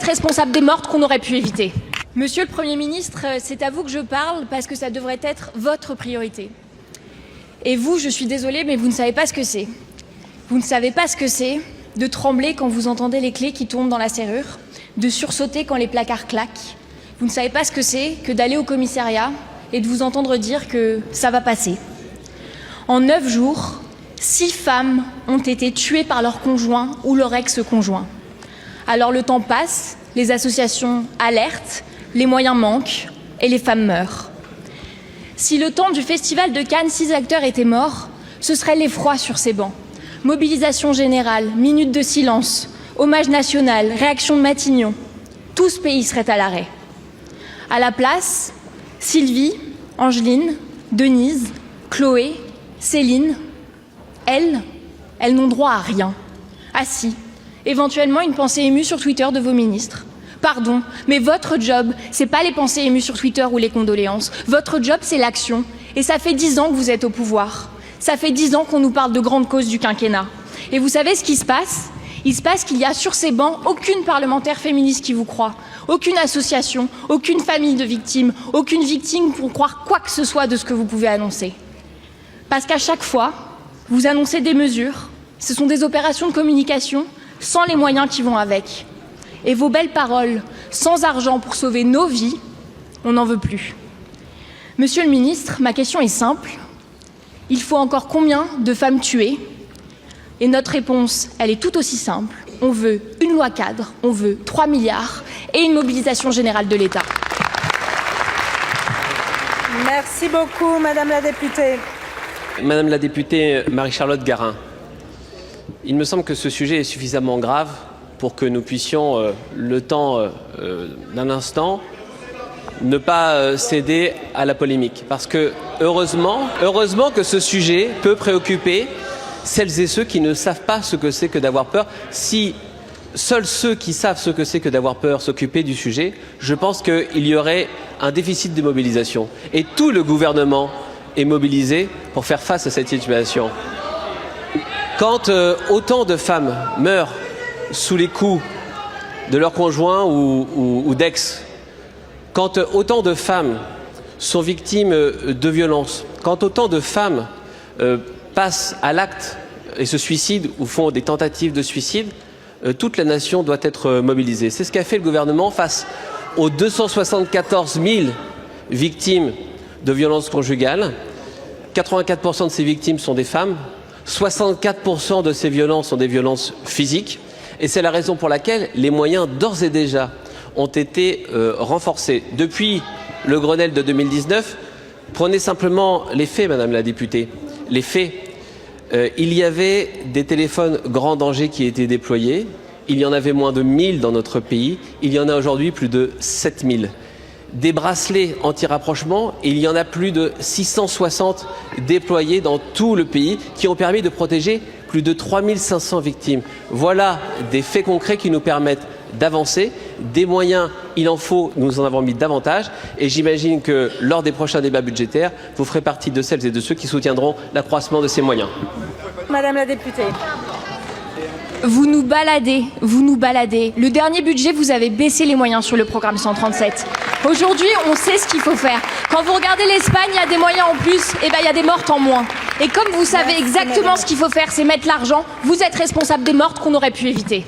responsable des morts qu'on aurait pu éviter. Monsieur le Premier ministre, c'est à vous que je parle parce que ça devrait être votre priorité. Et vous, je suis désolée, mais vous ne savez pas ce que c'est. Vous ne savez pas ce que c'est de trembler quand vous entendez les clés qui tombent dans la serrure, de sursauter quand les placards claquent. Vous ne savez pas ce que c'est que d'aller au commissariat et de vous entendre dire que ça va passer. En 9 jours, 6 femmes ont été tuées par leur conjoint ou leur ex-conjoint. Alors le temps passe, les associations alertent, les moyens manquent et les femmes meurent. Si le temps du festival de Cannes, 6 acteurs étaient morts, ce serait l'effroi sur ces bancs. Mobilisation générale, minute de silence, hommage national, réaction de Matignon. Tout ce pays serait à l'arrêt. À la place, Sylvie, Angeline, Denise, Chloé, Céline, elles n'ont droit à rien. Ah si, éventuellement une pensée émue sur Twitter de vos ministres. Pardon, mais votre job, c'est pas les pensées émues sur Twitter ou les condoléances. Votre job, c'est l'action. Et ça fait 10 ans que vous êtes au pouvoir. Ça fait 10 ans qu'on nous parle de grandes causes du quinquennat. Et vous savez ce qui se passe ? Il se passe qu'il y a sur ces bancs aucune parlementaire féministe qui vous croit, aucune association, aucune famille de victimes, aucune victime pour croire quoi que ce soit de ce que vous pouvez annoncer. Parce qu'à chaque fois, vous annoncez des mesures, ce sont des opérations de communication sans les moyens qui vont avec. Et vos belles paroles, sans argent pour sauver nos vies, on n'en veut plus. Monsieur le ministre, ma question est simple. Il faut encore combien de femmes tuées ? Et notre réponse, elle est tout aussi simple. On veut une loi cadre, on veut 3 milliards et une mobilisation générale de l'État. Merci beaucoup, Madame la députée. Madame la députée Marie-Charlotte Garin, il me semble que ce sujet est suffisamment grave pour que nous puissions, le temps d'un instant, ne pas céder à la polémique. Parce que, heureusement que ce sujet peut préoccuper celles et ceux qui ne savent pas ce que c'est que d'avoir peur. Si seuls ceux qui savent ce que c'est que d'avoir peur s'occupaient du sujet, je pense qu'il y aurait un déficit de mobilisation. Et tout le gouvernement est mobilisé pour faire face à cette situation. Quand autant de femmes meurent sous les coups de leurs conjoints ou d'ex, quand autant de femmes sont victimes de violences, quand autant de femmes passent à l'acte et se suicident ou font des tentatives de suicide, toute la nation doit être mobilisée. C'est ce qu'a fait le gouvernement face aux 274 000 victimes de violences conjugales. 84% de ces victimes sont des femmes, 64% de ces violences sont des violences physiques. Et c'est la raison pour laquelle les moyens d'ores et déjà ont été renforcés. Depuis le Grenelle de 2019, prenez simplement les faits, Madame la députée. Les faits. Il y avait des téléphones grand danger qui étaient déployés. Il y en avait moins de 1000 dans notre pays. Il y en a aujourd'hui plus de 7000. Des bracelets anti-rapprochement, il y en a plus de 660 déployés dans tout le pays qui ont permis de protéger plus de 3500 victimes. Voilà des faits concrets qui nous permettent d'avancer. Des moyens, il en faut, nous en avons mis davantage. Et j'imagine que lors des prochains débats budgétaires, vous ferez partie de celles et de ceux qui soutiendront l'accroissement de ces moyens. Madame la députée. Vous nous baladez. Le dernier budget, vous avez baissé les moyens sur le programme 137. Aujourd'hui, on sait ce qu'il faut faire. Quand vous regardez l'Espagne, il y a des moyens en plus, et il y a des mortes en moins. Et comme vous savez exactement ce qu'il faut faire, c'est mettre l'argent, vous êtes responsable des mortes qu'on aurait pu éviter.